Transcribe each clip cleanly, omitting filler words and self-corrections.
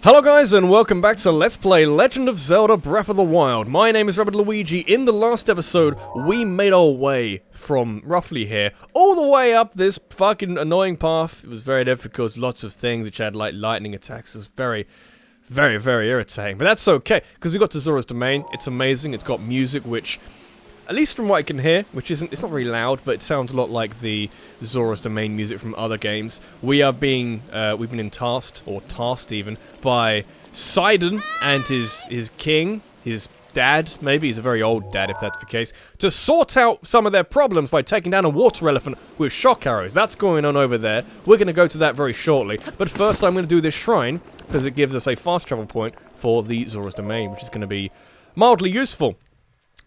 Hello guys and welcome back to Let's Play Legend of Zelda Breath of the Wild. My name is Rabbidluigi. In the last episode, we made our way from roughly here all the way up this fucking annoying path. It was very difficult, lots of things which had like lightning attacks. It was very irritating, but that's okay because we got to Zora's domain. It's amazing. It's got music which, at least from what I can hear, which isn't, it's not very loud, but it sounds a lot like the Zora's domain music from other games. We are being, we've been tasked even, by Sidon and his king, his dad, maybe, he's a very old dad if that's the case, to sort out some of their problems by taking down a water elephant with shock arrows. That's going on over there. We're going to go to that very shortly, but first I'm going to do this shrine, because it gives us a fast travel point for the Zora's domain, which is going to be mildly useful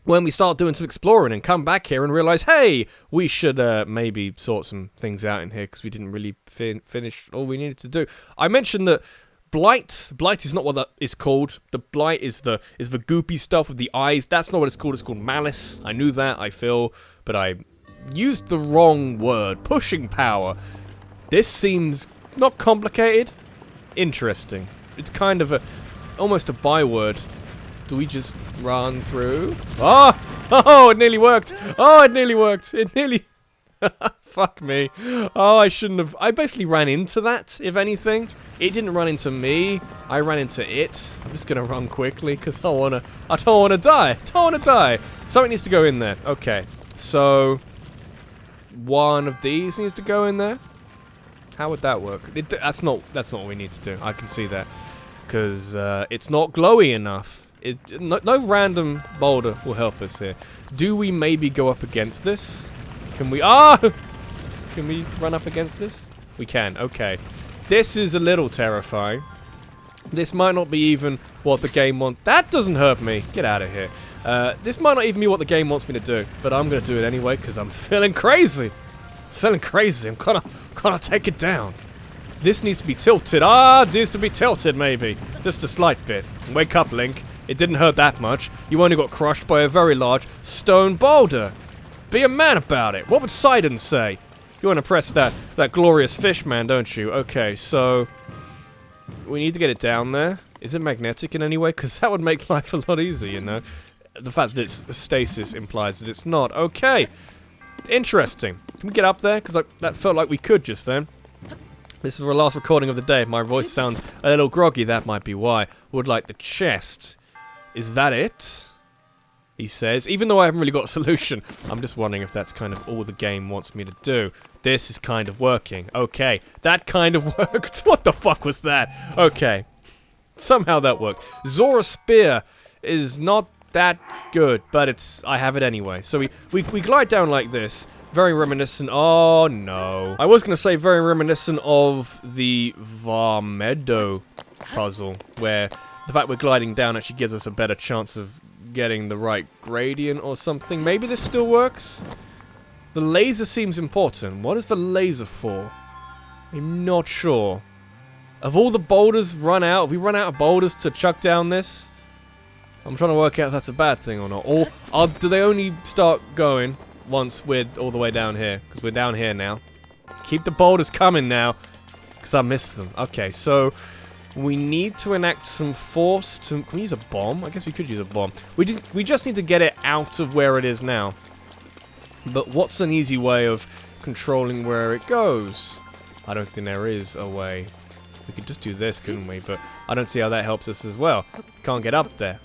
when we start doing some exploring and come back here and realize, hey, we should maybe sort some things out in here because we didn't really finish all we needed to do. I mentioned that Blight is not what that is called. The Blight is the goopy stuff with the eyes. That's not what it's called. It's called Malice. I knew that, I feel, but I used the wrong word. Pushing power. This seems not complicated. Interesting. It's kind of almost a byword. Do we just run through? Oh! Oh, it nearly worked! Oh, it nearly worked! It nearly... Fuck me. Oh, I shouldn't have... I basically ran into that, if anything. It didn't run into me. I ran into it. I'm just gonna run quickly, because I don't wanna die! I don't wanna die! Something needs to go in there. Okay. So... one of these needs to go in there? How would that work? That's not what we need to do. I can see that. Because, it's not glowy enough. No random boulder will help us here. Do we maybe go up against this? Can we... Ah! Can we run up against this? We can. Okay. This is a little terrifying. This might not be even what the game wants. That doesn't hurt me. Get out of here. This might not even be what the game wants me to do. But I'm going to do it anyway because I'm feeling crazy. I'm gonna take it down. This needs to be tilted. Ah, it needs to be tilted maybe. Just a slight bit. Wake up, Link. It didn't hurt that much. You only got crushed by a very large stone boulder. Be a man about it. What would Sidon say? You want to press that glorious fish man, don't you? Okay, so... we need to get it down there. Is it magnetic in any way? Because that would make life a lot easier, you know? The fact that it's stasis implies that it's not. Okay. Interesting. Can we get up there? Because that felt like we could just then. This is our last recording of the day. My voice sounds a little groggy. That might be why. Would like the chest. Is that it? He says. Even though I haven't really got a solution. I'm just wondering if that's kind of all the game wants me to do. This is kind of working. Okay. That kind of worked. What the fuck was that? Okay. Somehow that worked. Zora's spear is not that good. But I have it anyway. So we glide down like this. Very reminiscent. Oh no. I was going to say very reminiscent of the Vah Ruta puzzle. Where the fact we're gliding down actually gives us a better chance of getting the right gradient or something. Maybe this still works? The laser seems important. What is the laser for? I'm not sure. Have all the boulders run out? Have we run out of boulders to chuck down this? I'm trying to work out if that's a bad thing or not. Or do they only start going once we're all the way down here? Because we're down here now. Keep the boulders coming now. Because I missed them. Okay, so... we need to enact some force to... can we use a bomb? I guess we could use a bomb. We just need to get it out of where it is now. But what's an easy way of controlling where it goes? I don't think there is a way. We could just do this, couldn't we? But I don't see how that helps us as well. Can't get up there.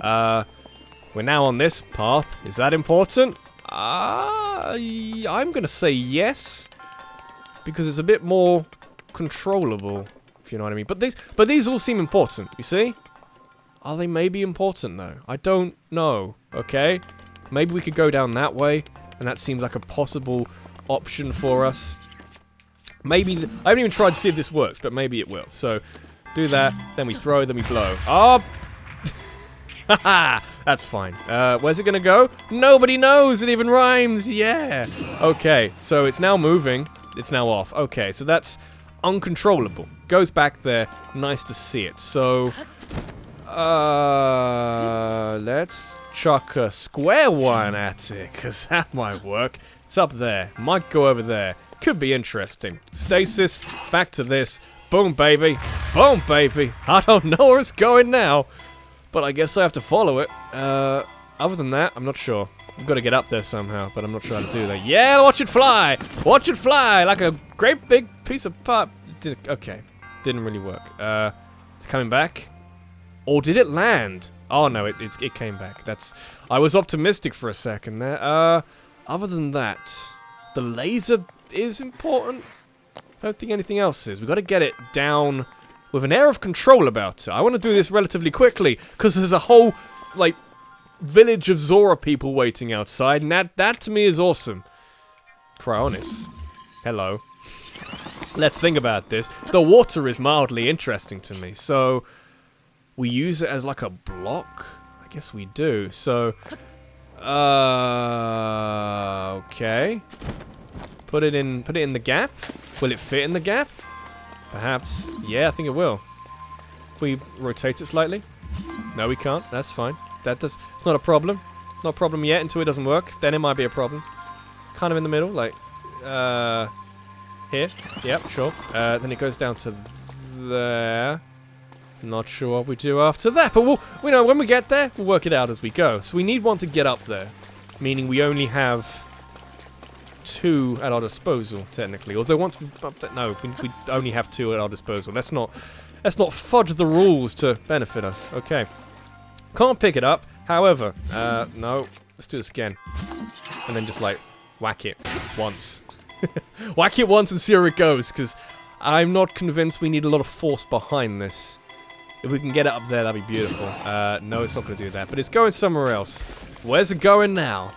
We're now on this path. Is that important? I'm gonna say yes. Because it's a bit more controllable. You know what I mean? But these all seem important, you see? Are they maybe important though? I don't know, okay? Maybe we could go down that way, and that seems like a possible option for us. Maybe, I haven't even tried to see if this works, but maybe it will. So, do that, then we throw, then we blow. Oh! Haha! That's fine. Where's it gonna go? Nobody knows! It even rhymes! Yeah! Okay, so it's now moving. It's now off. Okay, so that's uncontrollable. Goes back there. Nice to see it. So, let's chuck a square one at it, because that might work. It's up there. Might go over there. Could be interesting. Stasis. Back to this. Boom, baby. Boom, baby. I don't know where it's going now, but I guess I have to follow it. Other than that, I'm not sure. I've got to get up there somehow, but I'm not sure how to do that. Yeah, watch it fly! Watch it fly like a great big piece of pop. Okay, didn't really work. It's coming back. Or did it land? Oh no, it came back. I was optimistic for a second there. Other than that, the laser is important. I don't think anything else is. We've got to get it down with an air of control about it. I want to do this relatively quickly, because there's a whole, like, village of Zora people waiting outside, and that to me is awesome. Cryonis. Hello. Let's think about this. The water is mildly interesting to me, so we use it as like a block? I guess we do. So, okay. Put it in the gap. Will it fit in the gap? Perhaps. Yeah, I think it will. Can we rotate it slightly? No, we can't. That's fine. It's not a problem. Not a problem yet until it doesn't work. Then it might be a problem. Kind of in the middle, like, here. Yep, sure. Then it goes down to there. Not sure what we do after that, but we know when we get there, we'll work it out as we go. So we need one to get up there, meaning we only have 2 at our disposal, technically. Although once we no, we only have 2 at our disposal. Let's not fudge the rules to benefit us. Okay. Can't pick it up. However, no. Let's do this again. And then just, like, whack it once. Whack it once and see where it goes, because I'm not convinced we need a lot of force behind this. If we can get it up there, that'd be beautiful. No, it's not going to do that, but it's going somewhere else. Where's it going now?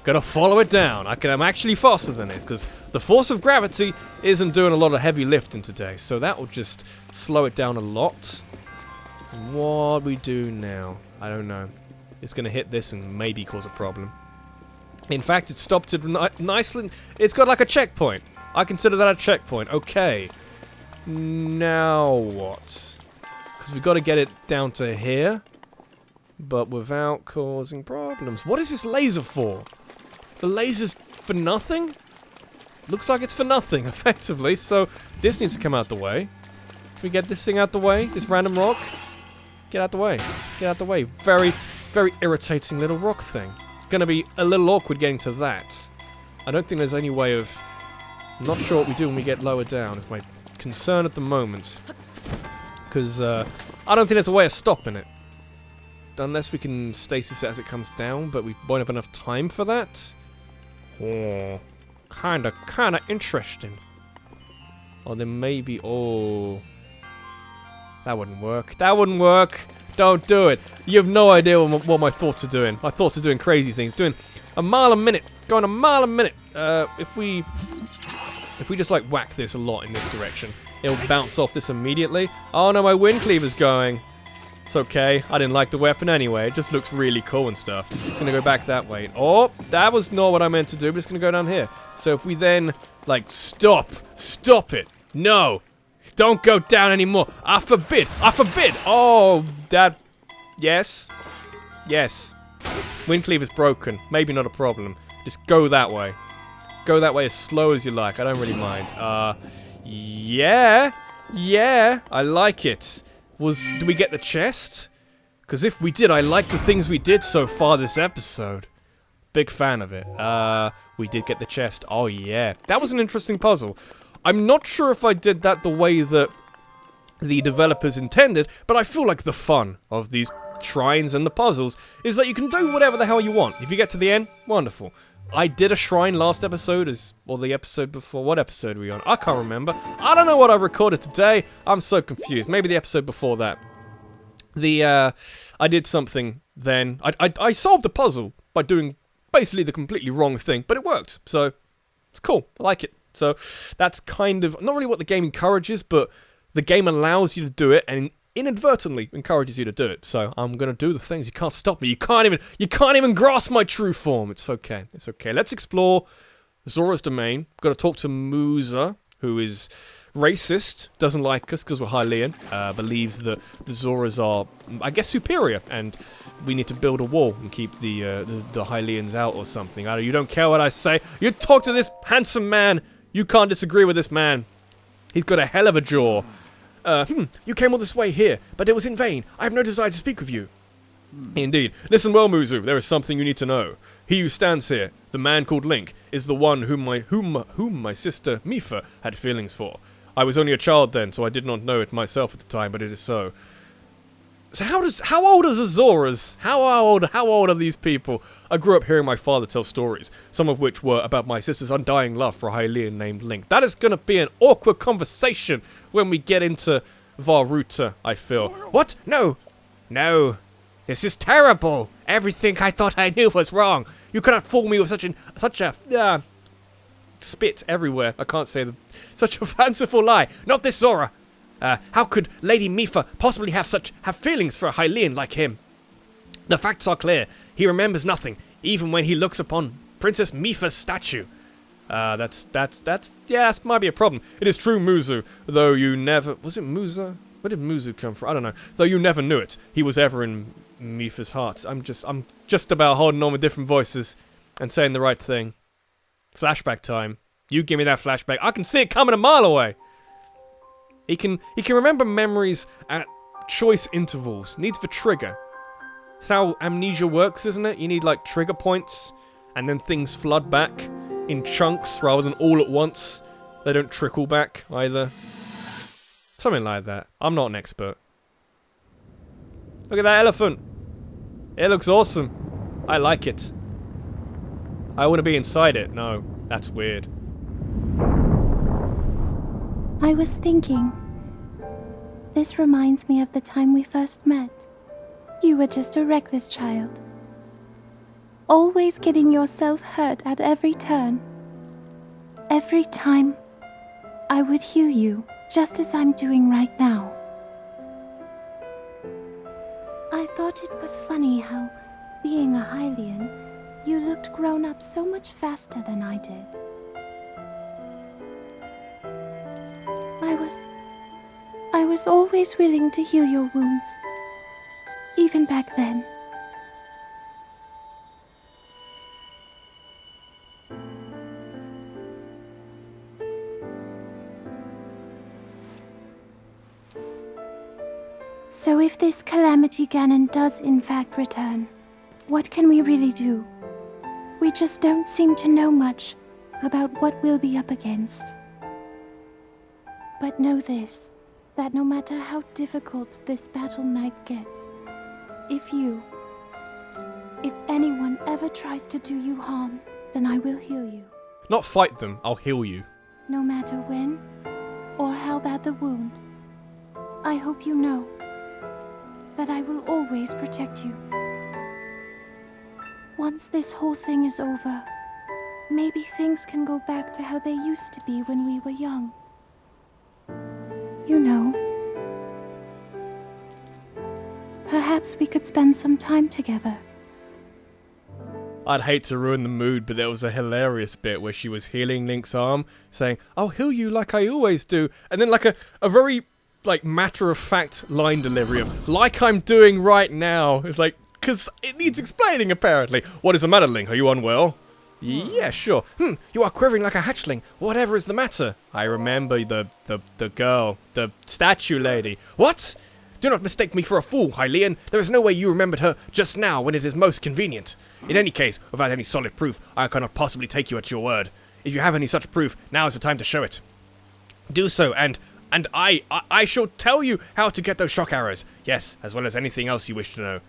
Gonna follow it down. I'm actually faster than it, because the force of gravity isn't doing a lot of heavy lifting today, so that will just slow it down a lot. What we do now? I don't know. It's gonna hit this and maybe cause a problem. In fact, it stopped it nicely. It's got like a checkpoint. I consider that a checkpoint. Okay. Now what? Because we've got to get it down to here, but without causing problems. What is this laser for? The laser's for nothing? Looks like it's for nothing, effectively. So this needs to come out the way. Can we get this thing out the way? This random rock? Get out the way. Get out the way. Very, very irritating little rock thing. It's going to be a little awkward getting to that. I don't think there's any way of... I'm not sure what we do when we get lower down. Is my concern at the moment. Because I don't think there's a way of stopping it. Unless we can stasis it as it comes down, but we won't have enough time for that. Oh, kinda interesting. Or then maybe, oh, that wouldn't work. That wouldn't work. Don't do it. You have no idea what my thoughts are doing. My thoughts are doing crazy things. Doing a mile a minute. Going a mile a minute. If we just like whack this a lot in this direction, it'll bounce off this immediately. Oh no, my wind cleaver's going. It's okay. I didn't like the weapon anyway. It just looks really cool and stuff. It's gonna go back that way. Oh, that was not what I meant to do, but it's gonna go down here. So if we then, like, stop it. No, don't go down anymore. I forbid. Oh, that, yes. Wind cleaver's broken. Maybe not a problem. Just go that way. Go that way as slow as you like. I don't really mind. Yeah, I like it. Do we get the chest? Because if we did, I like the things we did so far this episode. Big fan of it. We did get the chest. Oh, yeah. That was an interesting puzzle. I'm not sure if I did that the way that the developers intended, but I feel like the fun of these shrines and the puzzles is that you can do whatever the hell you want. If you get to the end, wonderful. I did a shrine last episode, or the episode before. What episode were we on? I can't remember. I don't know what I recorded today. I'm so confused. Maybe the episode before that. I did something then. I solved the puzzle by doing basically the completely wrong thing, but it worked. So, it's cool. I like it. So, that's kind of, not really what the game encourages, but the game allows you to do it, and inadvertently encourages you to do it. So I'm gonna do the things. You can't stop me. You can't even grasp my true form. It's okay. It's okay. Let's explore Zora's domain. Got to talk to Musa, who is racist, doesn't like us because we're Hylian, believes that the Zoras are, I guess, superior, and we need to build a wall and keep the Hylians out or something. You don't care what I say. You talk to this handsome man. You can't disagree with this man. He's got a hell of a jaw. You came all this way here, but it was in vain. I have no desire to speak with you. Indeed. Listen well, Muzu, there is something you need to know. He who stands here, the man called Link, is the one whom my sister Mifa had feelings for. I was only a child then, so I did not know it myself at the time, but it is so. So how old are the Zoras? How old are these people? I grew up hearing my father tell stories, some of which were about my sister's undying love for a Hylian named Link. That is gonna be an awkward conversation when we get into Vah Ruta, I feel. What? No! No. This is terrible! Everything I thought I knew was wrong! You cannot fool me with such a spit everywhere. I can't say such a fanciful lie. Not this Zora! How could Lady Mifa possibly have feelings for a Hylian like him? The facts are clear. He remembers nothing, even when he looks upon Princess Mifa's statue. That might be a problem. It is true, Muzu, though you never... Was it Muza? Where did Muzu come from? I don't know. Though you never knew it. He was ever in Mifa's heart. I'm just about holding on with different voices and saying the right thing. Flashback time. You give me that flashback. I can see it coming a mile away. He can remember memories at choice intervals. Needs the trigger. That's how amnesia works, isn't it? You need like trigger points, and then things flood back in chunks rather than all at once. They don't trickle back either. Something like that. I'm not an expert. Look at that elephant. It looks awesome. I like it. I want to be inside it. No, that's weird. I was thinking, this reminds me of the time we first met. You were just a reckless child. Always getting yourself hurt at every turn. Every time, I would heal you, just as I'm doing right now. I thought it was funny how, being a Hylian, you looked grown up so much faster than I did. I was always willing to heal your wounds, even back then. So if this Calamity Ganon does in fact return, what can we really do? We just don't seem to know much about what we'll be up against. But know this, that no matter how difficult this battle might get, if anyone ever tries to do you harm, then I will heal you. Not fight them, I'll heal you. No matter when, or how bad the wound, I hope you know that I will always protect you. Once this whole thing is over, maybe things can go back to how they used to be when we were young. You know, perhaps we could spend some time together. I'd hate to ruin the mood, but there was a hilarious bit where she was healing Link's arm, saying, I'll heal you like I always do, and then like a very, like, matter-of-fact line delivery of, like I'm doing right now. It's like, because it needs explaining, apparently. What is the matter, Link? Are you unwell? Yeah, sure. You are quivering like a hatchling. Whatever is the matter? I remember the girl, the statue lady. What? Do not mistake me for a fool, Hylian. There is no way you remembered her just now when it is most convenient. In any case, without any solid proof, I cannot possibly take you at your word. If you have any such proof, now is the time to show it. Do so, and I shall tell you how to get those shock arrows. Yes, as well as anything else you wish to know.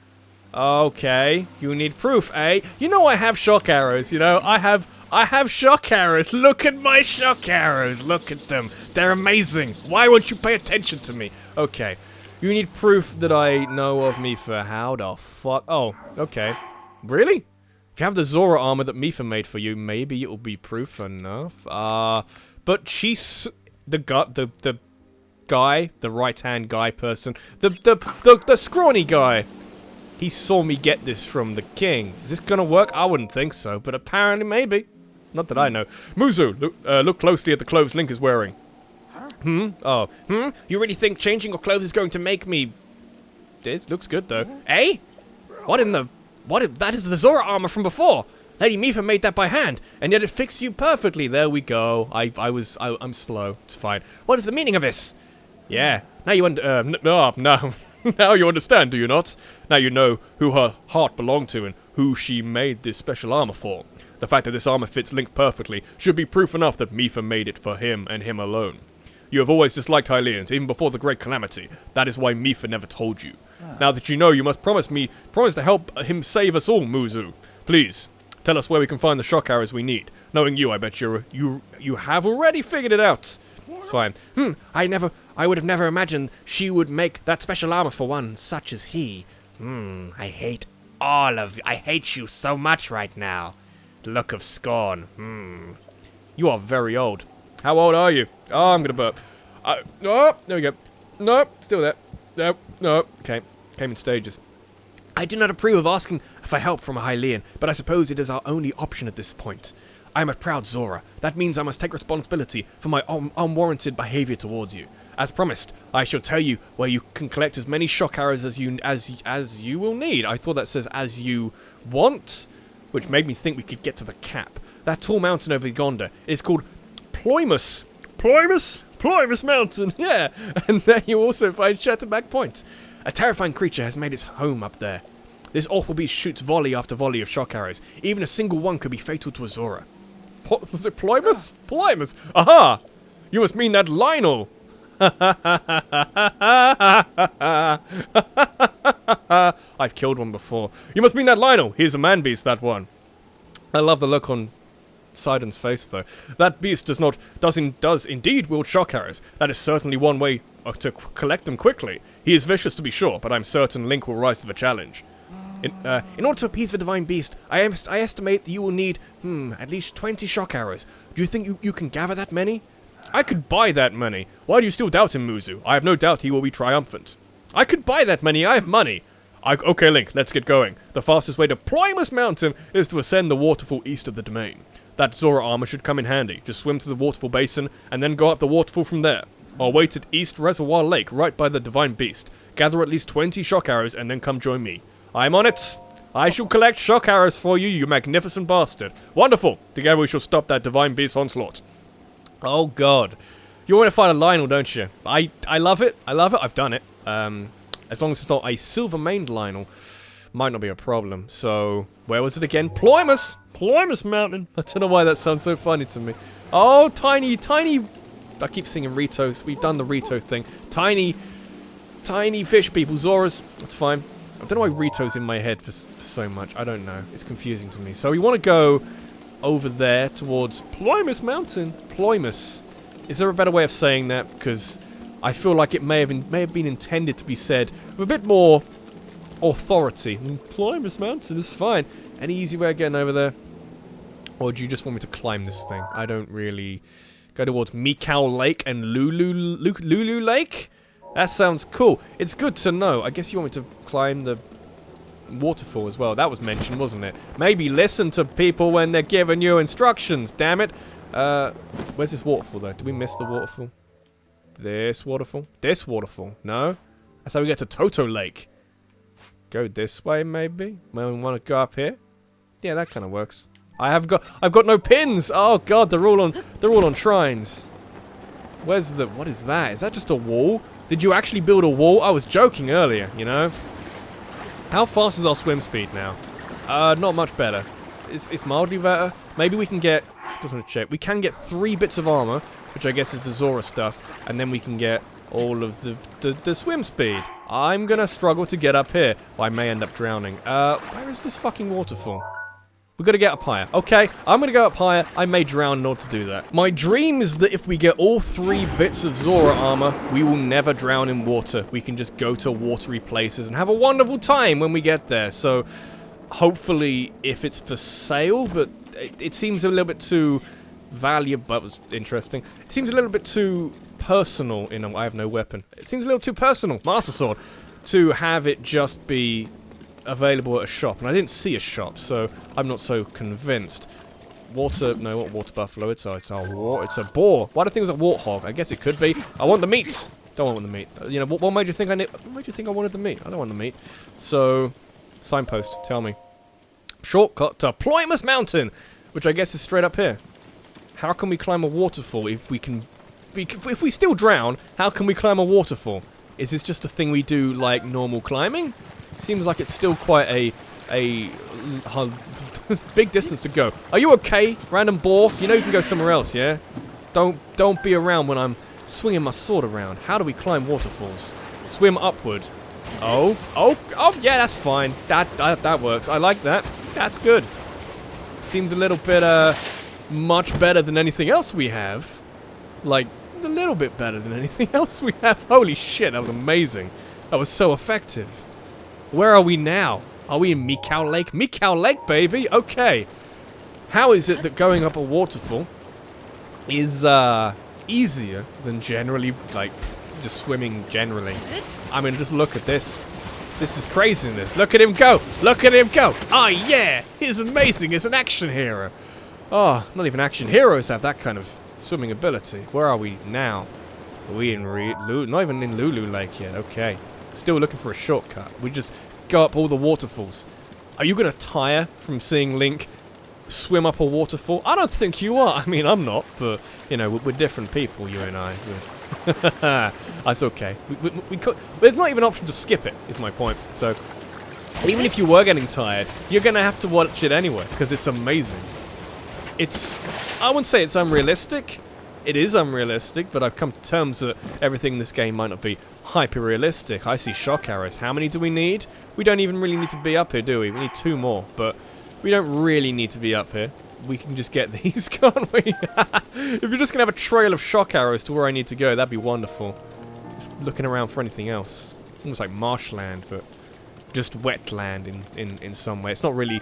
Okay, you need proof, eh? You know I have shock arrows, you know? I have shock arrows. Look at my shock arrows. Look at them. They're amazing. Why won't you pay attention to me? Okay. You need proof that I know of Mifa. How the fuck? Oh, okay. Really? If you have the Zora armor that Mifa made for you, maybe it'll be proof enough. But she's the guy, the right-hand guy person, the scrawny guy. He saw me get this from the king. Is this gonna work? I wouldn't think so, but apparently maybe. Not that I know. Muzu, look closely at the clothes Link is wearing. Oh. You really think changing your clothes is going to make me... This looks good, though. Eh? That is the Zora armor from before. Lady Mifa made that by hand, and yet it fits you perfectly. There we go. I'm slow. It's fine. What is the meaning of this? Yeah. Now you no. Now you understand, do you not? Now you know who her heart belonged to and who she made this special armor for. The fact that this armor fits Link perfectly should be proof enough that Mipha made it for him and him alone. You have always disliked Hylians, even before the Great Calamity. That is why Mipha never told you. Now that you know, you must promise to help him save us all, Muzu. Please, tell us where we can find the shock arrows we need. Knowing you, I bet you have already figured it out. It's fine. I would have never imagined she would make that special armor for one such as he. I hate all of you. I hate you so much right now. The look of scorn. You are very old. How old are you? Oh, I'm gonna burp. Oh, there we go. Nope, still there. Nope. Okay, came in stages. I do not approve of asking for help from a Hylian, but I suppose it is our only option at this point. I am a proud Zora. That means I must take responsibility for my unwarranted behavior towards you. As promised, I shall tell you where you can collect as many shock arrows as you will need. I thought that says as you want, which made me think we could get to the cap. That tall mountain over Gonda is called Ploymus. Ploymus Mountain, yeah. And there you also find Shatterback Point. A terrifying creature has made its home up there. This awful beast shoots volley after volley of shock arrows. Even a single one could be fatal to a Zora. Was it Ploymus? Ploymus! Aha! You must mean that Lynel! I've killed one before. You must mean that Lynel! He's a man-beast, that one. I love the look on Sidon's face, though. That beast does indeed wield shock arrows. That is certainly one way to collect them quickly. He is vicious, to be sure, but I'm certain Link will rise to the challenge. In order to appease the divine beast, I estimate that you will need, at least 20 shock arrows. Do you think you can gather that many? I could buy that many. Why do you still doubt him, Muzu? I have no doubt he will be triumphant. I could buy that many. I have money. Okay, Link, let's get going. The fastest way to Ploymus Mountain is to ascend the waterfall east of the domain. That Zora armor should come in handy. Just swim to the waterfall basin, and then go up the waterfall from there. I'll wait at East Reservoir Lake, right by the Divine Beast. Gather at least 20 shock arrows, and then come join me. I'm on it! I shall collect shock arrows for you, you magnificent bastard. Wonderful! Together we shall stop that Divine Beast onslaught. Oh god. You want to fight a Lynel, don't you? I love it. I've done it. As long as it's not a silver-maned Lynel, might not be a problem. So, where was it again? Ploymus! Ploymus Mountain. I don't know why that sounds so funny to me. Oh, tiny... I keep singing Ritos. We've done the Rito thing. Tiny fish people. Zoras. That's fine. I don't know why Rito's in my head for so much. I don't know. It's confusing to me. So we want to go over there towards Ploymus Mountain. Ploymus. Is there a better way of saying that? Because I feel like it may have been intended to be said with a bit more authority. Ploymus Mountain is fine. Any easy way of getting over there? Or do you just want me to climb this thing? I don't really... Go towards Mikau Lake and Lulu Lake? That sounds cool. It's good to know. I guess you want me to climb the waterfall as well. That was mentioned, wasn't it? Maybe listen to people when they're giving you instructions, damn it. Where's this waterfall, though? Did we miss the waterfall? This waterfall? This waterfall? No? That's how we get to Toto Lake. Go this way, maybe? Maybe we want to go up here? Yeah, that kind of works. I've got no pins! Oh god, they're all on shrines. Where's the... What is that? Is that just a wall? Did you actually build a wall? I was joking earlier, you know? How fast is our swim speed now? Not much better. It's mildly better. Maybe we can get... Just want to check. We can get 3 bits of armor, which I guess is the Zora stuff, and then we can get all of the swim speed. I'm gonna struggle to get up here. I may end up drowning. Where is this fucking waterfall? We've got to get up higher. Okay, I'm going to go up higher. I may drown in order to do that. My dream is that if we get all 3 bits of Zora armor, we will never drown in water. We can just go to watery places and have a wonderful time when we get there. So, hopefully, if it's for sale, but it seems a little bit too valuable. That was interesting. It seems a little bit too personal. I have no weapon. It seems a little too personal. Master Sword. To have it just be... available at a shop, and I didn't see a shop, so I'm not so convinced. No, not water buffalo. It's a boar. Why do I think it was a warthog? I guess it could be. I want the meat. Don't want the meat. You know what made you think What made you think I wanted the meat? I don't want the meat. So, signpost. Tell me. Shortcut to Ploymus Mountain, which I guess is straight up here. How can we climb a waterfall if we can if we still drown, how can we climb a waterfall? Is this just a thing we do like normal climbing? Seems like it's still quite a big distance to go. Are you okay, random boar? You know you can go somewhere else, yeah? Don't be around when I'm swinging my sword around. How do we climb waterfalls? Swim upward. Oh, yeah, that's fine. That works. I like that. That's good. Seems a little bit, much better than anything else we have. Like, a little bit better than anything else we have. Holy shit, that was amazing. That was so effective. Where are we now? Are we in Meow Lake? Meow Lake, baby! Okay. How is it that going up a waterfall is, easier than generally, like, just swimming generally? I mean, just look at this. This is craziness. Look at him go! Look at him go! Oh, yeah! He's amazing! He's an action hero! Oh, not even action heroes have that kind of swimming ability. Where are we now? Are we in not even in Lulu Lake yet. Okay. Still looking for a shortcut. We just go up all the waterfalls. Are you going to tire from seeing Link swim up a waterfall? I don't think you are. I mean, I'm not, but, you know, we're different people, you and I. That's okay. We could, there's not even an option to skip it, is my point. So, even if you were getting tired, you're going to have to watch it anyway, because it's amazing. I wouldn't say it's unrealistic. It is unrealistic, but I've come to terms that everything in this game might not be hyper-realistic. I see shock arrows. How many do we need? We don't even really need to be up here, do we? We need 2 more, but we don't really need to be up here. We can just get these, can't we? If you're just going to have a trail of shock arrows to where I need to go, that'd be wonderful. Just looking around for anything else. Almost like marshland, but just wetland in some way. It's not really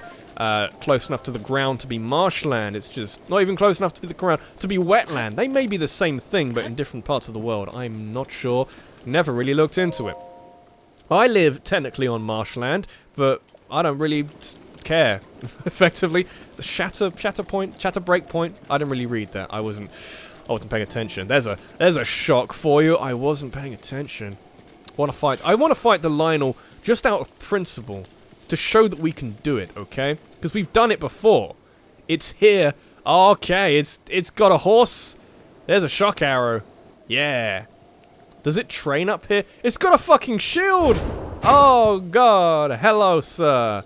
close enough to the ground to be marshland. It's just not even close enough to be the ground to be wetland. They may be the same thing, but in different parts of the world. I'm not sure. Never really looked into it. I live technically on marshland, but I don't really care. Effectively, the shatter break point. I didn't really read that. I wasn't paying attention. There's a shock for you. I wasn't paying attention. I want to fight the Lynel just out of principle, to show that we can do it, okay? Because we've done it before. It's here. Okay, it's got a horse. There's a shock arrow. Yeah. Does it train up here? It's got a fucking shield. Oh god. Hello, sir.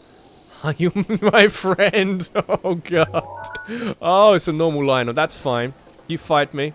Are you my friend? Oh god. Oh, it's a normal Lynel. That's fine. You fight me.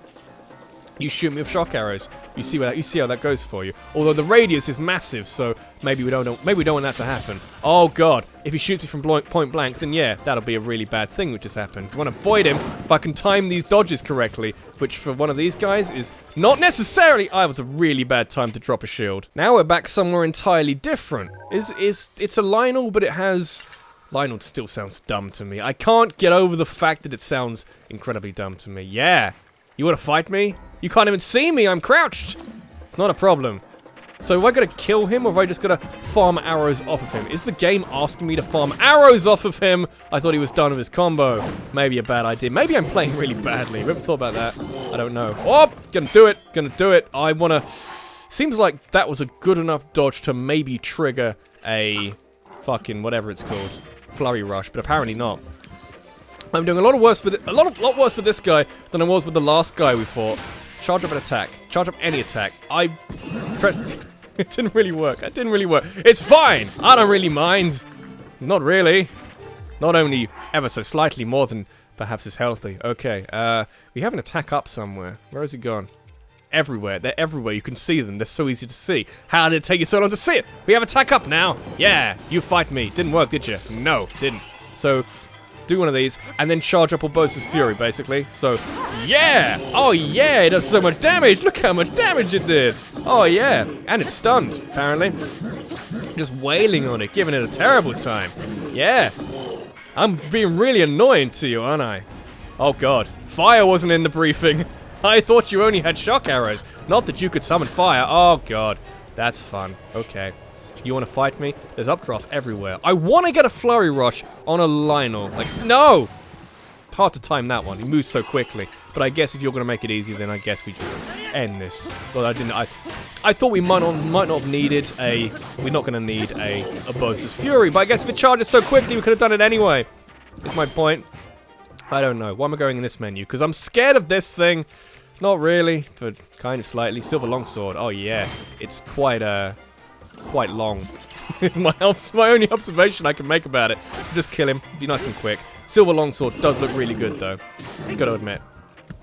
You shoot me with shock arrows. You see how that goes for you. Although the radius is massive, so maybe we don't want that to happen. Oh god, if he shoots me from point blank, then yeah, that'll be a really bad thing which has happened. I want to avoid him if I can time these dodges correctly, which for one of these guys is not necessarily. I was a really bad time to drop a shield. Now we're back somewhere entirely different. It's a Lynel, but it has. Lynel still sounds dumb to me. I can't get over the fact that it sounds incredibly dumb to me. Yeah. You want to fight me? You can't even see me, I'm crouched! It's not a problem. So have I got to kill him, or have I just got to farm arrows off of him? Is the game asking me to farm arrows off of him? I thought he was done with his combo. Maybe a bad idea. Maybe I'm playing really badly. Have you ever thought about that? I don't know. Oh! Gonna do it! I wanna... Seems like that was a good enough dodge to maybe trigger a... fucking whatever it's called. Flurry rush, but apparently not. I'm doing a lot worse for this guy than I was with the last guy we fought. Charge up an attack. Charge up any attack. I pressed... It didn't really work. It's fine! I don't really mind. Not really. Not only ever so slightly more than perhaps is healthy. Okay, we have an attack up somewhere. Where has he gone? Everywhere. They're everywhere. You can see them. They're so easy to see. How did it take you so long to see it? We have attack up now. Yeah, you fight me. Didn't work, did you? No, didn't. So... do one of these, and then charge up Urbosa's Fury, basically. So, yeah! Oh, yeah! It does so much damage! Look how much damage it did! Oh, yeah! And it's stunned, apparently. Just wailing on it, giving it a terrible time. Yeah! I'm being really annoying to you, aren't I? Oh, God. Fire wasn't in the briefing. I thought you only had shock arrows. Not that you could summon fire. Oh, God. That's fun. Okay. You want to fight me? There's updrafts everywhere. I want to get a flurry rush on a Lynel. Like, no! Hard to time that one. He moves so quickly. But I guess if you're going to make it easy, then I guess we just end this. Well, I didn't. I thought we might not have needed a... We're not going to need a Urbosa's Fury. But I guess if it charges so quickly, we could have done it anyway. Is my point. I don't know. Why am I going in this menu? Because I'm scared of this thing. Not really, but kind of slightly. Silver longsword. Oh yeah, it's quite long. my only observation I can make about it. Just kill him. Be nice and quick. Silver longsword does look really good though. Gotta admit.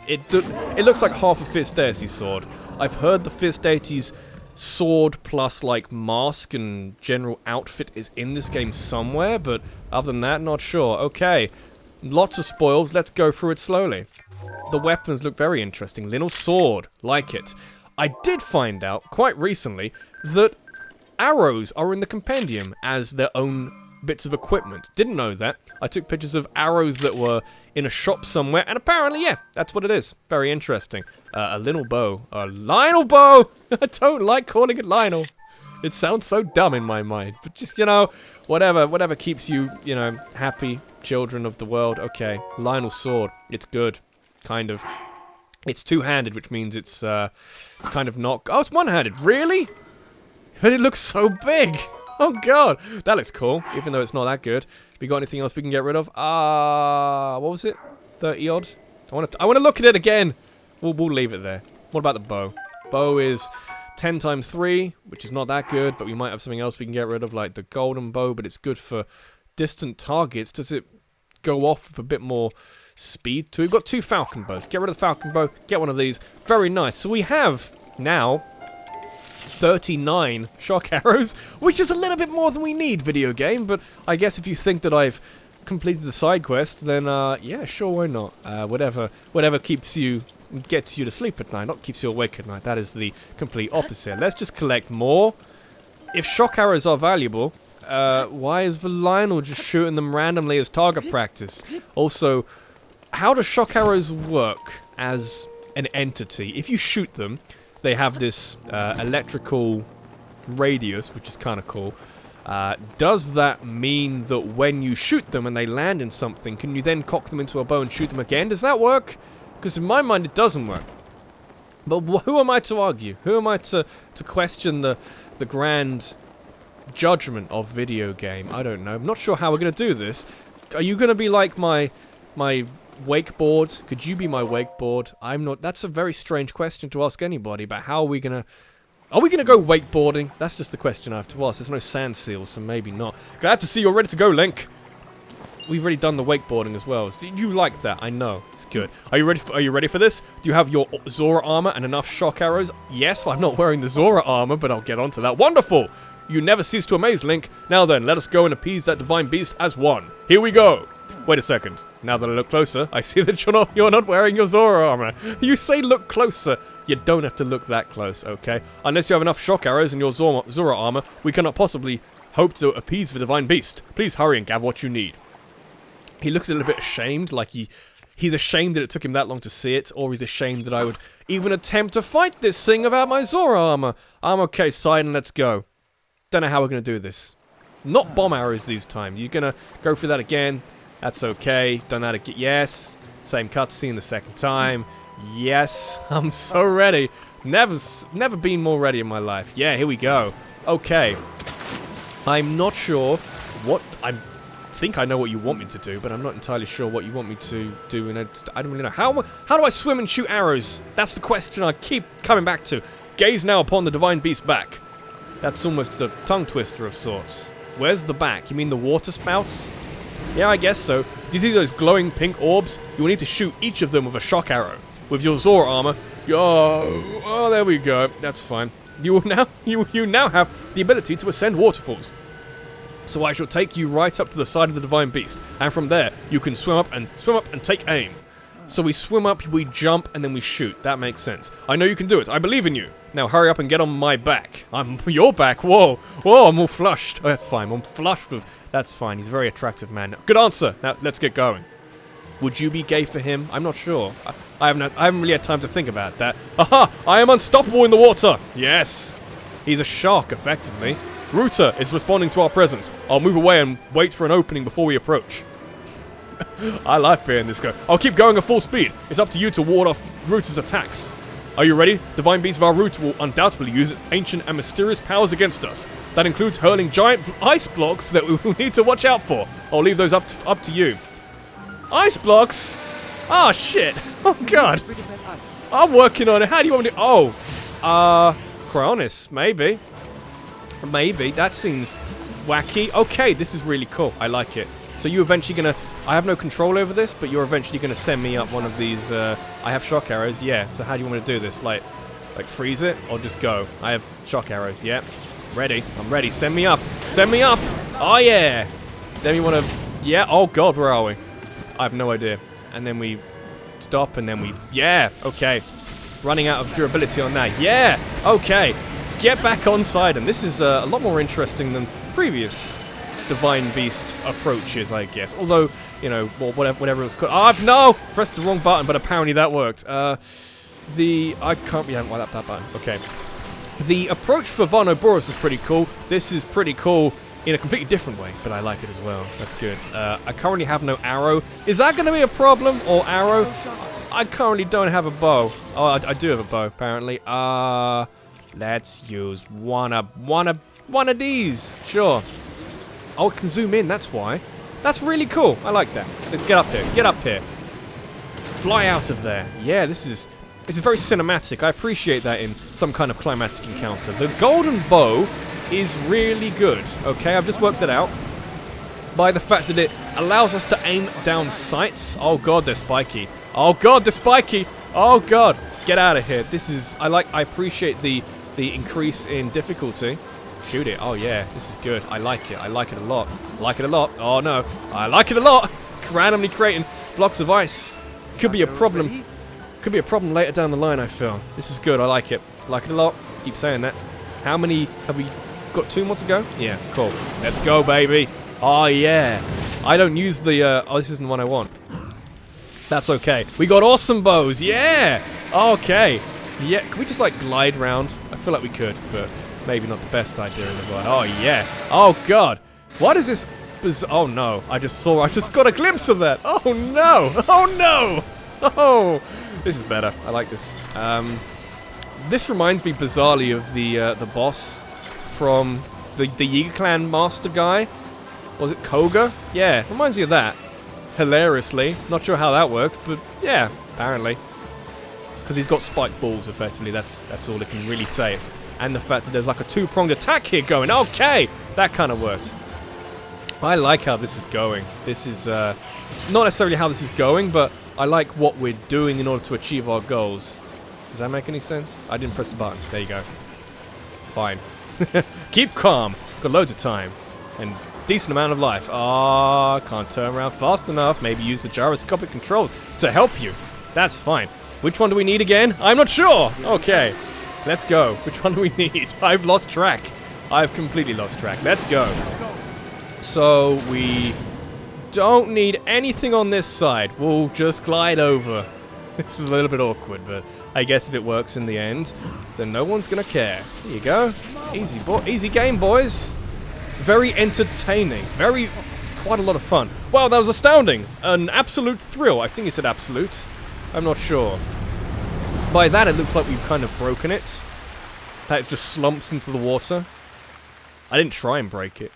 It looks like half a Fist Deity's sword. I've heard the Fist Deity's sword plus like mask and general outfit is in this game somewhere, but other than that, not sure. Okay, lots of spoils. Let's go through it slowly. The weapons look very interesting. Lynel's sword, like it. I did find out quite recently that arrows are in the compendium as their own bits of equipment. Didn't know that. I took pictures of arrows that were in a shop somewhere, and apparently, yeah, that's what it is. Very interesting. A Lynel bow. A Lynel bow! I don't like calling it Lynel. It sounds so dumb in my mind. But just, you know, whatever keeps you, you know, happy, children of the world. Okay, Lynel sword. It's good. Kind of. It's two-handed, which means it's kind of not... Oh, it's one-handed. Really? But it looks so big. Oh god, that looks cool, even though it's not that good. We got anything else we can get rid of? What was it? 30 odd? I want to look at it again. We'll leave it there. What about the bow? Bow is 10 times 3, which is not that good, but we might have something else we can get rid of, like the golden bow, but it's good for distant targets. Does it go off with a bit more speed too? We've got 2 falcon bows. Get rid of the falcon bow, get one of these. Very nice. So we have now 39 shock arrows, which is a little bit more than we need, video game, but I guess if you think that I've completed the side quest, then yeah, sure, why not? Whatever gets you to sleep at night, not keeps you awake at night. That is the complete opposite. Let's just collect more. If shock arrows are valuable, why is the Lynel just shooting them randomly as target practice? Also, how do shock arrows work as an entity? If you shoot them, they have this electrical radius, which is kind of cool. Does that mean that when you shoot them and they land in something, can you then cock them into a bow and shoot them again? Does that work? Because in my mind, it doesn't work. But who am I to argue? Who am I to question the grand judgment of video game? I don't know. I'm not sure how we're going to do this. Are you going to be like my wakeboard? Could you be my wakeboard? I'm not. That's a very strange question to ask anybody, but how are we gonna go wakeboarding? That's just the question I have to ask. There's no sand seals, so maybe not. Glad to see you're ready to go, Link. We've already done the wakeboarding as well. You like that? I know. It's good. Are you ready for this? Do you have your Zora armor and enough shock arrows? Yes, I'm not wearing the Zora armor, but I'll get onto that. Wonderful! You never cease to amaze, Link. Now then, let us go and appease that divine beast as one. Here we go. Wait a second. Now that I look closer, I see that you're not wearing your Zora armor. You say look closer. You don't have to look that close, okay? Unless you have enough shock arrows in your Zora armor, we cannot possibly hope to appease the divine beast. Please hurry and gather what you need. He looks a little bit ashamed, like he's ashamed that it took him that long to see it, or he's ashamed that I would even attempt to fight this thing without my Zora armor. I'm okay, Sidon, let's go. Don't know how we're gonna do this. Not bomb arrows these time. You're gonna go through that again. That's okay. Done that again. Yes. Same cutscene the second time. Yes. I'm so ready. Never been more ready in my life. Yeah, here we go. Okay. I'm not sure what... I think I know what you want me to do, but I'm not entirely sure what you want me to do. And I don't really know. How do I swim and shoot arrows? That's the question I keep coming back to. Gaze now upon the divine beast's back. That's almost a tongue twister of sorts. Where's the back? You mean the water spouts? Yeah, I guess so. Do you see those glowing pink orbs? You will need to shoot each of them with a shock arrow. With your Zora armor, oh, there we go. That's fine. You now have the ability to ascend waterfalls. So I shall take you right up to the side of the divine beast, and from there you can swim up and take aim. So we swim up, we jump, and then we shoot. That makes sense. I know you can do it. I believe in you. Now hurry up and get on my back. Your back. Whoa, I'm all flushed. Oh, that's fine. I'm flushed with. That's fine. He's a very attractive man. Good answer. Now let's get going. Would you be gay for him? I'm not sure. I haven't really had time to think about that. Aha! I am unstoppable in the water. Yes. He's a shark, effectively. Ruta is responding to our presence. I'll move away and wait for an opening before we approach. I like being this guy. I'll keep going at full speed. It's up to you to ward off Ruta's attacks. Are you ready? Divine Beast Vah Ruta will undoubtedly use its ancient and mysterious powers against us. That includes hurling giant ice blocks that we will need to watch out for. I'll leave those up to you. Ice blocks? Oh shit. Oh god. I'm working on it. How do you want me to... Oh. Cronus, maybe. Maybe. That seems wacky. Okay, this is really cool. I like it. So you eventually gonna... I have no control over this, but you're eventually gonna send me up one of these... I have shock arrows. Yeah. So how do you want me to do this? Like freeze it or just go? I have shock arrows. Yeah. Ready. I'm ready. Send me up. Send me up. Oh, yeah. Then we want to... Yeah. Oh, God. Where are we? I have no idea. And then we stop and then we... Yeah. Okay. Running out of durability on that. Yeah. Okay. Get back on side. And this is a lot more interesting than previous Divine Beast approaches, I guess. Although, you know, whatever it was called. Oh, no! Pressed the wrong button, but apparently that worked. I can't... Yeah, well, that button. Okay. The approach for Varnoboros is pretty cool. This is pretty cool in a completely different way, but I like it as well. That's good. I currently have no arrow. Is that going to be a problem? Or arrow? I currently don't have a bow. Oh, I do have a bow, apparently. Let's use one of these. Sure. Oh, it can zoom in, that's why. That's really cool. I like that. Let's get up here. Get up here. Fly out of there. Yeah, this is very cinematic. I appreciate that in some kind of climatic encounter. The golden bow is really good, okay? I've just worked it out by the fact that it allows us to aim down sights. Oh god, they're spiky. Oh god, they're spiky. Oh god, get out of here. This is... I appreciate the increase in difficulty. Shoot it. Oh yeah, this is good. I like it. I like it a lot. Like it a lot. Oh no, I like it a lot. Randomly creating blocks of ice. Could be a problem. Could be a problem later down the line, I feel. This is good, I like it. Like it a lot. Keep saying that. How many have we got? 2 more to go? Yeah, cool. Let's go, baby. Oh, yeah. I don't use the, oh, this isn't the one I want. That's okay. We got awesome bows, yeah! Okay. Yeah, can we just, like, glide round? I feel like we could, but maybe not the best idea in the world. Oh, yeah. Oh, God. What is this? Oh, no. I just got a glimpse of that. Oh, no. Oh, no. Oh. This is better. I like this. This reminds me bizarrely of the boss from the Yiga Clan master guy. Was it Koga? Yeah, reminds me of that. Hilariously. Not sure how that works, but yeah, apparently. Because he's got spiked balls, effectively. That's all I can really say. And the fact that there's like a 2-pronged attack here going. Okay, that kind of works. I like how this is going. This is not necessarily how this is going, but I like what we're doing in order to achieve our goals. Does that make any sense? I didn't press the button. There you go. Fine. Keep calm. Got loads of time. And decent amount of life. Ah, can't turn around fast enough. Maybe use the gyroscopic controls to help you. That's fine. Which one do we need again? I'm not sure. Okay. Let's go. Which one do we need? I've lost track. I've completely lost track. Let's go. So we... don't need anything on this side. We'll just glide over. This is a little bit awkward, but I guess if it works in the end, then no one's gonna care. There you go. Easy game, boys. Very entertaining. Quite a lot of fun. Wow, that was astounding. An absolute thrill. I think it said absolute. I'm not sure. By that, it looks like we've kind of broken it. That it just slumps into the water. I didn't try and break it.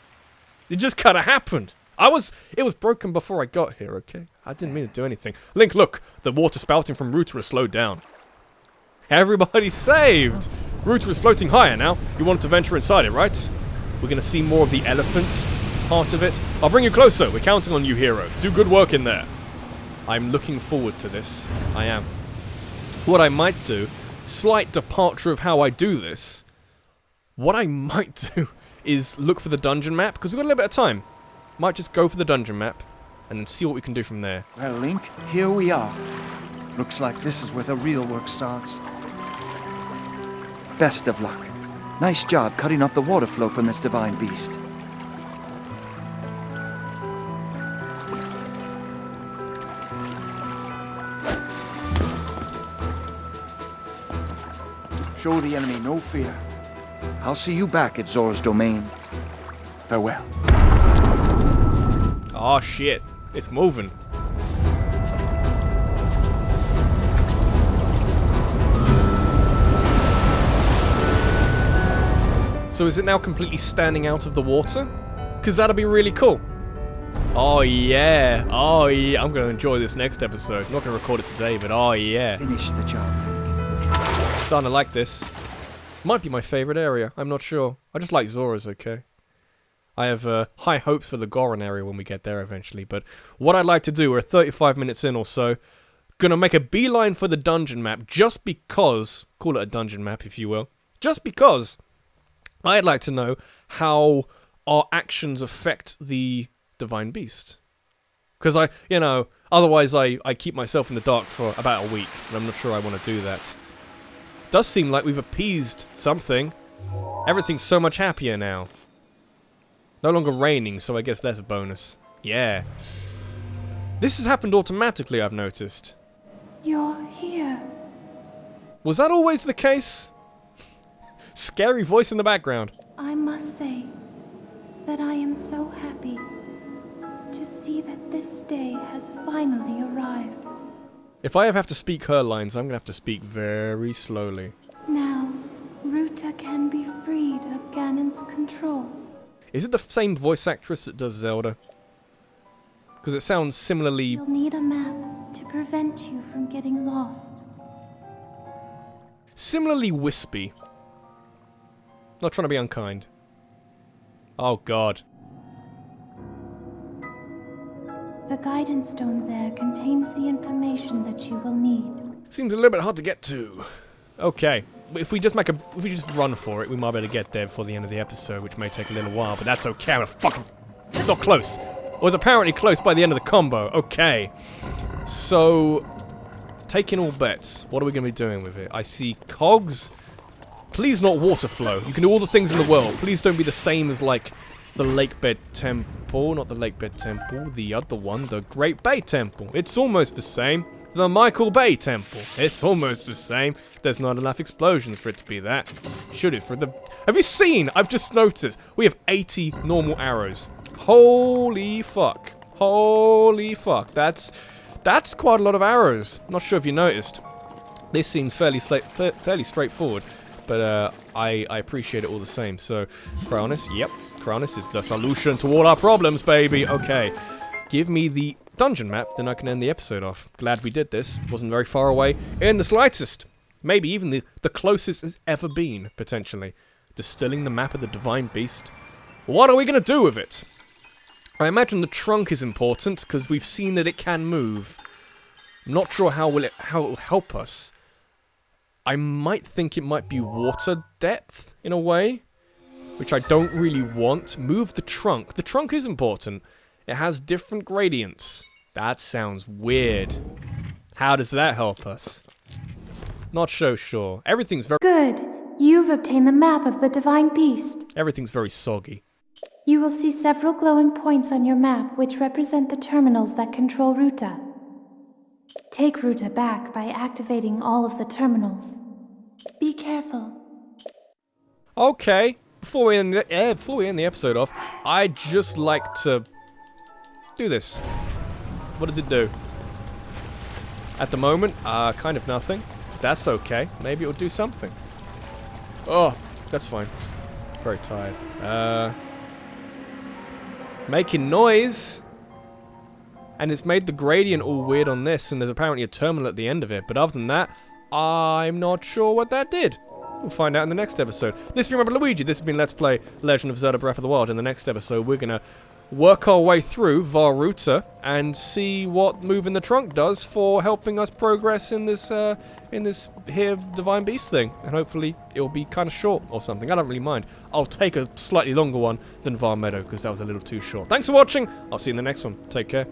It just kind of happened. It was broken before I got here, okay? I didn't mean to do anything. Link, look! The water spouting from Ruta has slowed down. Everybody saved! Ruta is floating higher now. You want to venture inside it, right? We're gonna see more of the elephant part of it. I'll bring you closer. We're counting on you, hero. Do good work in there. I'm looking forward to this. I am. What I might do, slight departure of how I do this, what I might do is look for the dungeon map, because we've got a little bit of time. Might just go for the dungeon map and then see what we can do from there. Well, Link, here we are. Looks like this is where the real work starts. Best of luck. Nice job cutting off the water flow from this divine beast. Show the enemy no fear. I'll see you back at Zora's domain. Farewell. Oh shit, it's moving. So is it now completely standing out of the water? Because that'll be really cool. Oh yeah, I'm going to enjoy this next episode. I'm not going to record it today, but oh yeah. Finish the job. Starting to like this. Might be my favourite area, I'm not sure. I just like Zora's, okay? I have high hopes for the Goron area when we get there eventually, but what I'd like to do, we're 35 minutes in or so, gonna make a beeline for the dungeon map just because, call it a dungeon map if you will, just because I'd like to know how our actions affect the Divine Beast. Because otherwise I keep myself in the dark for about a week, and I'm not sure I want to do that. Does seem like we've appeased something. Everything's so much happier now. No longer raining, so I guess that's a bonus. Yeah. This has happened automatically, I've noticed. You're here. Was that always the case? Scary voice in the background. I must say that I am so happy to see that this day has finally arrived. If I ever have to speak her lines, I'm going to have to speak very slowly. Now, Ruta can be freed of Ganon's control. Is it the same voice actress that does Zelda? Because it sounds similarly... You'll need a map to prevent you from getting lost. Similarly wispy. Not trying to be unkind. Oh god. The guidance stone there contains the information that you will need. Seems a little bit hard to get to. Okay. If we just run for it, we might be able to get there before the end of the episode, which may take a little while, but that's okay. I'm fucking not close. I was apparently close by the end of the combo. Okay. So, taking all bets. What are we going to be doing with it? I see cogs. Please not water flow. You can do all the things in the world. Please don't be the same as, like, the Lake Bed Temple. Not the Lake Bed Temple. The other one. The Great Bay Temple. It's almost the same. The Michael Bay Temple. It's almost the same. There's not enough explosions for it to be that. Should it for the... Have you seen? I've just noticed. We have 80 normal arrows. Holy fuck. Holy fuck. That's quite a lot of arrows. Not sure if you noticed. This seems fairly straightforward. But I appreciate it all the same. So, Cronus, yep. Cronus is the solution to all our problems, baby. Okay. Give me the dungeon map, then I can end the episode off. Glad we did this. Wasn't very far away in the slightest. Maybe even the closest it's ever been, potentially. Distilling the map of the Divine Beast. What are we going to do with it? I imagine the trunk is important, because we've seen that it can move. Not sure how it will help us. I might think it might be water depth, in a way. Which I don't really want. Move the trunk. The trunk is important. It has different gradients. That sounds weird. How does that help us? Not so sure. Everything's very... Good. You've obtained the map of the Divine Beast. Everything's very soggy. You will see several glowing points on your map which represent the terminals that control Ruta. Take Ruta back by activating all of the terminals. Be careful. Okay. Before we end the episode off, I'd just like to do this. What does it do? At the moment, kind of nothing. That's okay. Maybe it'll do something. Oh, that's fine. Very tired. Making noise. And it's made the gradient all weird on this, and there's apparently a terminal at the end of it. But other than that, I'm not sure what that did. We'll find out in the next episode. This has been Rabbidluigi. This has been Let's Play Legend of Zelda Breath of the Wild. In the next episode, we're going to work our way through Vah Ruta and see what moving the trunk does for helping us progress in this here Divine Beast thing. And hopefully it'll be kind of short or something. I don't really mind. I'll take a slightly longer one than Vah Meadow because that was a little too short. Thanks for watching. I'll see you in the next one. Take care.